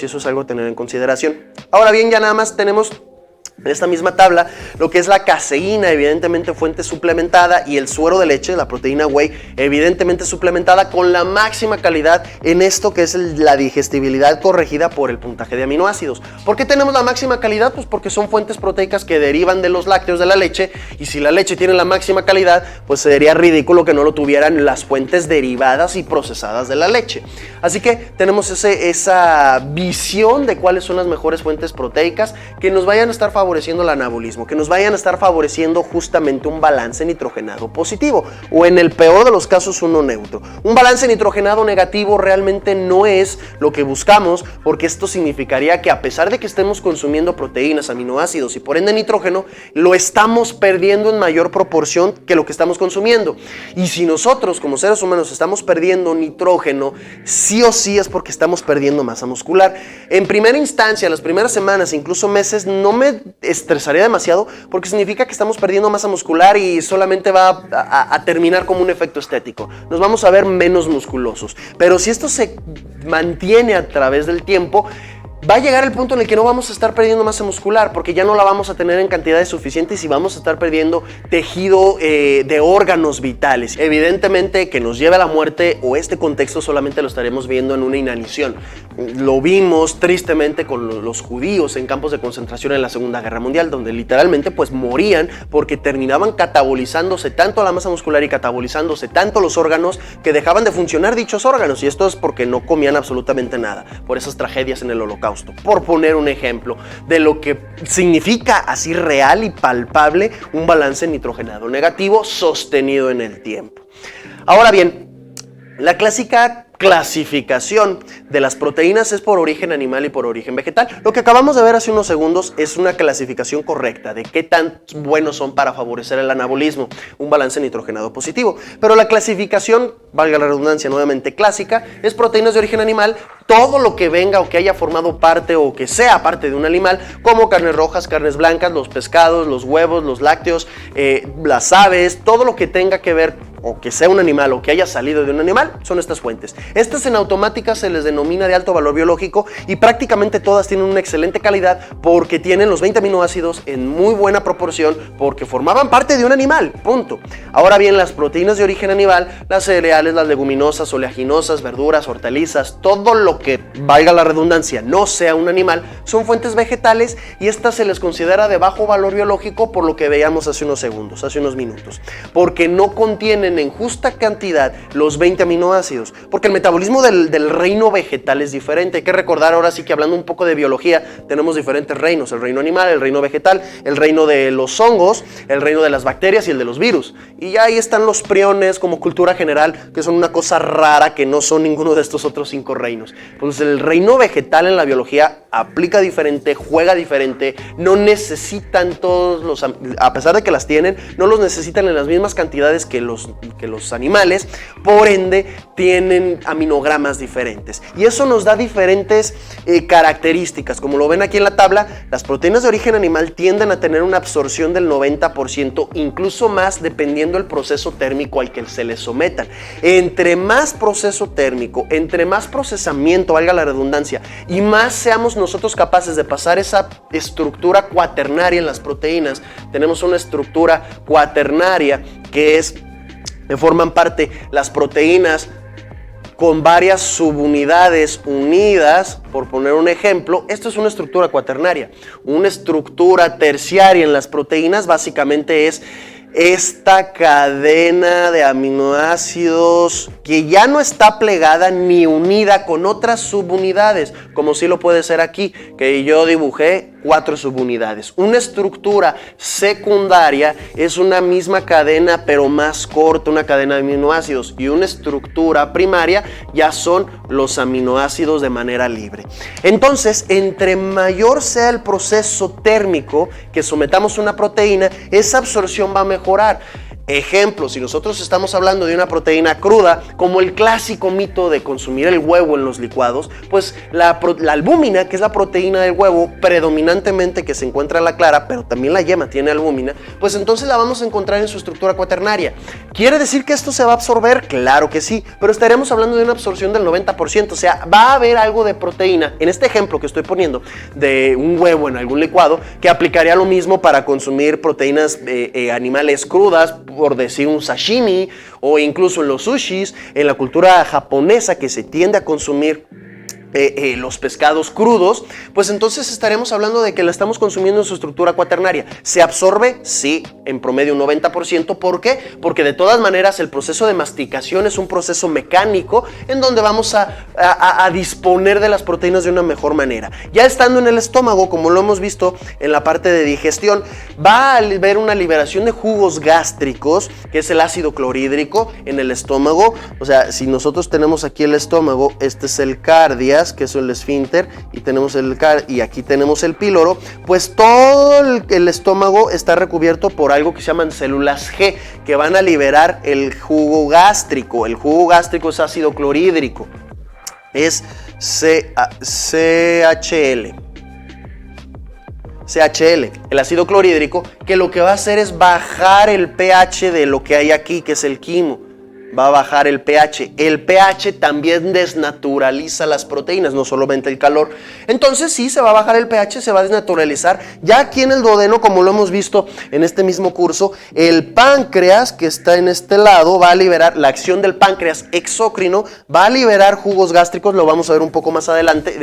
y eso es algo a tener en consideración. Ahora bien, ya nada más tenemos en esta misma tabla lo que es la caseína, evidentemente fuente suplementada, y el suero de leche, la proteína whey, evidentemente suplementada con la máxima calidad en esto que es la digestibilidad corregida por el puntaje de aminoácidos. ¿Por qué tenemos la máxima calidad? Pues porque son fuentes proteicas que derivan de los lácteos de la leche, y si la leche tiene la máxima calidad, pues sería ridículo que no lo tuvieran las fuentes derivadas y procesadas de la leche. Así que tenemos esa visión de cuáles son las mejores fuentes proteicas que nos vayan a estar favoreciendo el anabolismo, que nos vayan a estar favoreciendo justamente un balance nitrogenado positivo, o en el peor de los casos uno neutro. Un balance nitrogenado negativo realmente no es lo que buscamos, porque esto significaría que a pesar de que estemos consumiendo proteínas, aminoácidos y por ende nitrógeno, lo estamos perdiendo en mayor proporción que lo que estamos consumiendo. Y si nosotros como seres humanos estamos perdiendo nitrógeno, sí o sí es porque estamos perdiendo masa muscular. En primera instancia, las primeras semanas, incluso meses, no me estresaría demasiado, porque significa que estamos perdiendo masa muscular y solamente va a terminar como un efecto estético. Nos vamos a ver menos musculosos. Pero si esto se mantiene a través del tiempo, va a llegar el punto en el que no vamos a estar perdiendo masa muscular, porque ya no la vamos a tener en cantidades suficientes y vamos a estar perdiendo tejido de órganos vitales. Evidentemente que nos lleve a la muerte, o este contexto solamente lo estaremos viendo en una inanición. Lo vimos tristemente con los judíos en campos de concentración en la Segunda Guerra Mundial, donde literalmente pues morían porque terminaban catabolizándose tanto la masa muscular y catabolizándose tanto los órganos que dejaban de funcionar dichos órganos, y esto es porque no comían absolutamente nada, por esas tragedias en el Holocausto. Por poner un ejemplo de lo que significa así real y palpable un balance nitrogenado negativo sostenido en el tiempo. Ahora bien, la clásica clasificación de las proteínas es por origen animal y por origen vegetal. Lo que acabamos de ver hace unos segundos es una clasificación correcta de qué tan buenos son para favorecer el anabolismo, un balance nitrogenado positivo. Pero la clasificación, valga la redundancia nuevamente, clásica, es proteínas de origen animal, todo lo que venga o que haya formado parte o que sea parte de un animal, como carnes rojas, carnes blancas, los pescados, los huevos, los lácteos, las aves, todo lo que tenga que ver o que sea un animal o que haya salido de un animal, son estas fuentes. Estas en automática se les denomina de alto valor biológico, y prácticamente todas tienen una excelente calidad porque tienen los 20 aminoácidos en muy buena proporción, porque formaban parte de un animal, punto. Ahora bien, las proteínas de origen animal, las cereales, las leguminosas, oleaginosas, verduras, hortalizas, todo lo que, valga la redundancia, no sea un animal, son fuentes vegetales, y estas se les considera de bajo valor biológico por lo que veíamos hace unos segundos, hace unos minutos, porque no contienen en justa cantidad los 20 aminoácidos, porque el metabolismo del reino vegetal es diferente. Hay que recordar, ahora sí que hablando un poco de biología, tenemos diferentes reinos: el reino animal, el reino vegetal, el reino de los hongos, el reino de las bacterias y el de los virus. Y ya ahí están los priones como cultura general, que son una cosa rara que no son ninguno de estos otros 5 reinos. Pues el reino vegetal en la biología aplica diferente, juega diferente, no necesitan todos a pesar de que las tienen, no los necesitan en las mismas cantidades que los animales, por ende tienen aminogramas diferentes, y eso nos da diferentes características. Como lo ven aquí en la tabla, las proteínas de origen animal tienden a tener una absorción del 90%, incluso más dependiendo del proceso térmico al que se les sometan. Entre más proceso térmico, entre más procesamiento, valga la redundancia, y más seamos nosotros capaces de pasar esa estructura cuaternaria en las proteínas. Tenemos una estructura cuaternaria que forman parte las proteínas con varias subunidades unidas, por poner un ejemplo. Esto es una estructura cuaternaria. Una estructura terciaria en las proteínas básicamente es esta cadena de aminoácidos que ya no está plegada ni unida con otras subunidades, como sí lo puede ser aquí, que yo dibujé 4 subunidades. Una estructura secundaria es una misma cadena pero más corta, una cadena de aminoácidos, y una estructura primaria ya son los aminoácidos de manera libre. Entonces, entre mayor sea el proceso térmico que sometamos una proteína, esa absorción va a mejorar. Ejemplo, si nosotros estamos hablando de una proteína cruda, como el clásico mito de consumir el huevo en los licuados, pues la albúmina, que es la proteína del huevo predominantemente que se encuentra en la clara, pero también la yema tiene albúmina, pues entonces la vamos a encontrar en su estructura cuaternaria. ¿Quiere decir que esto se va a absorber? Claro que sí, pero estaremos hablando de una absorción del 90%, o sea, va a haber algo de proteína, en este ejemplo que estoy poniendo, de un huevo en algún licuado, que aplicaría lo mismo para consumir proteínas animales crudas, por decir un sashimi, o incluso en los sushis, en la cultura japonesa que se tiende a consumir los pescados crudos, pues entonces estaremos hablando de que la estamos consumiendo en su estructura cuaternaria. ¿Se absorbe? Sí, en promedio un 90%. ¿Por qué? Porque de todas maneras el proceso de masticación es un proceso mecánico en donde vamos a disponer de las proteínas de una mejor manera. Ya estando en el estómago, como lo hemos visto en la parte de digestión, va a haber una liberación de jugos gástricos, que es el ácido clorhídrico en el estómago. O sea, si nosotros tenemos aquí el estómago, este es el cardia, que es el esfínter, y aquí tenemos el píloro, pues todo el estómago está recubierto por algo que se llaman células G, que van a liberar el jugo gástrico. El jugo gástrico es ácido clorhídrico, es CHL, el ácido clorhídrico, que lo que va a hacer es bajar el pH de lo que hay aquí, que es el quimo. Va a bajar el pH. El pH también desnaturaliza las proteínas, no solamente el calor. Entonces sí, se va a bajar el pH, se va a desnaturalizar. Ya aquí en el duodeno, como lo hemos visto en este mismo curso, el páncreas, que está en este lado, va a liberar, la acción del páncreas exócrino, va a liberar jugos gástricos, lo vamos a ver un poco más adelante,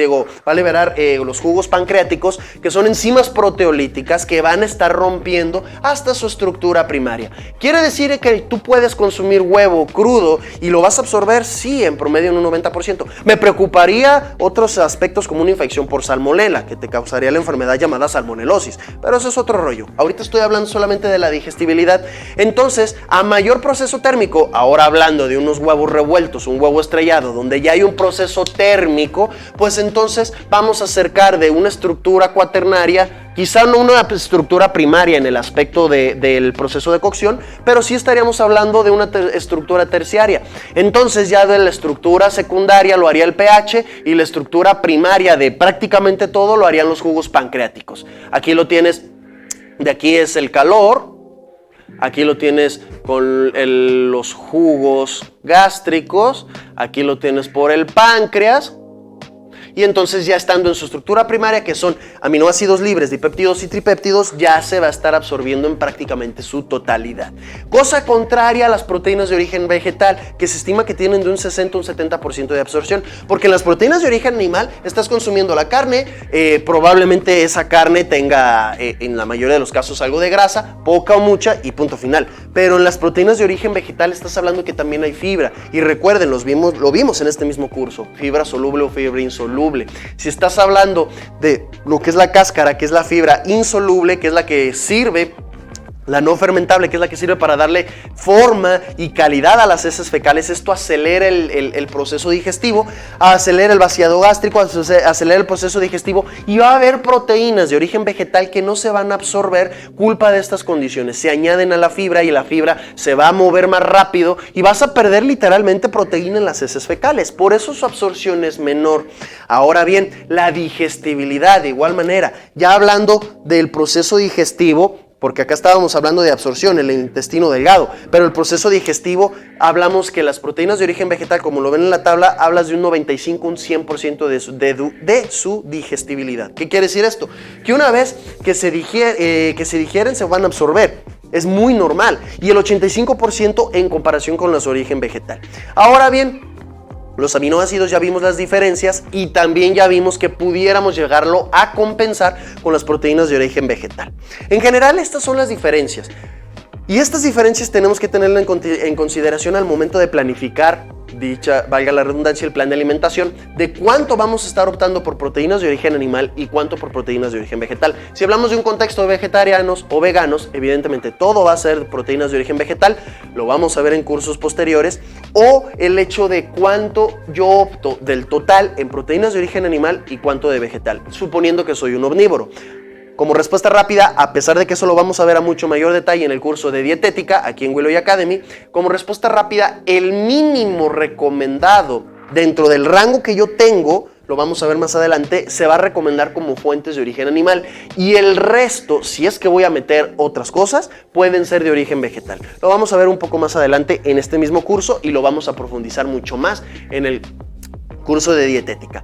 va a liberar los jugos pancreáticos, que son enzimas proteolíticas que van a estar rompiendo hasta su estructura primaria. ¿Quiere decir que tú puedes consumir huevo crudo y lo vas a absorber? Sí, en promedio en un 90%. Me preocuparía otros aspectos como una infección por salmonela, que te causaría la enfermedad llamada salmonelosis, pero eso es otro rollo. Ahorita estoy hablando solamente de la digestibilidad. Entonces, a mayor proceso térmico, ahora hablando de unos huevos revueltos, un huevo estrellado, donde ya hay un proceso térmico, pues entonces vamos a acercar de una estructura cuaternaria, quizá no una estructura primaria en el aspecto del proceso de cocción, pero sí estaríamos hablando de una estructura terciaria. Entonces ya de la estructura secundaria lo haría el pH y la estructura primaria de prácticamente todo lo harían los jugos pancreáticos. Aquí lo tienes, de aquí es el calor, aquí lo tienes con los jugos gástricos, aquí lo tienes por el páncreas. Y entonces ya estando en su estructura primaria, que son aminoácidos libres, dipéptidos y tripéptidos, ya se va a estar absorbiendo en prácticamente su totalidad. Cosa contraria a las proteínas de origen vegetal, que se estima que tienen de un 60 a un 70% de absorción, porque en las proteínas de origen animal estás consumiendo la carne, probablemente esa carne tenga en la mayoría de los casos algo de grasa, poca o mucha, y punto final. Pero en las proteínas de origen vegetal estás hablando que también hay fibra, y recuerden, lo vimos en este mismo curso, fibra soluble o fibra insoluble. Si estás hablando de lo que es la cáscara, que es la fibra insoluble, que es la que sirve, la no fermentable, que es la que sirve para darle forma y calidad a las heces fecales, esto acelera el proceso digestivo, acelera el vaciado gástrico, acelera el proceso digestivo, y va a haber proteínas de origen vegetal que no se van a absorber culpa de estas condiciones. Se añaden a la fibra y la fibra se va a mover más rápido y vas a perder literalmente proteína en las heces fecales. Por eso su absorción es menor. Ahora bien, la digestibilidad de igual manera, ya hablando del proceso digestivo, porque acá estábamos hablando de absorción en el intestino delgado, pero el proceso digestivo, hablamos que las proteínas de origen vegetal, como lo ven en la tabla, hablas de un 95, un 100% de su digestibilidad. ¿Qué quiere decir esto? Que una vez que se digieren, se van a absorber. Es muy normal. Y el 85% en comparación con las de origen vegetal. Ahora bien, los aminoácidos ya vimos las diferencias y también ya vimos que pudiéramos llegarlo a compensar con las proteínas de origen vegetal. En general, estas son las diferencias. Y estas diferencias tenemos que tenerlas en consideración al momento de planificar valga la redundancia, el plan de alimentación, de cuánto vamos a estar optando por proteínas de origen animal y cuánto por proteínas de origen vegetal. Si hablamos de un contexto de vegetarianos o veganos, evidentemente todo va a ser proteínas de origen vegetal, lo vamos a ver en cursos posteriores, o el hecho de cuánto yo opto del total en proteínas de origen animal y cuánto de vegetal, suponiendo que soy un omnívoro. Como respuesta rápida, a pesar de que eso lo vamos a ver a mucho mayor detalle en el curso de dietética aquí en Willow Academy, como respuesta rápida, el mínimo recomendado dentro del rango que yo tengo, lo vamos a ver más adelante, se va a recomendar como fuentes de origen animal, y el resto, si es que voy a meter otras cosas, pueden ser de origen vegetal. Lo vamos a ver un poco más adelante en este mismo curso y lo vamos a profundizar mucho más en el curso de dietética.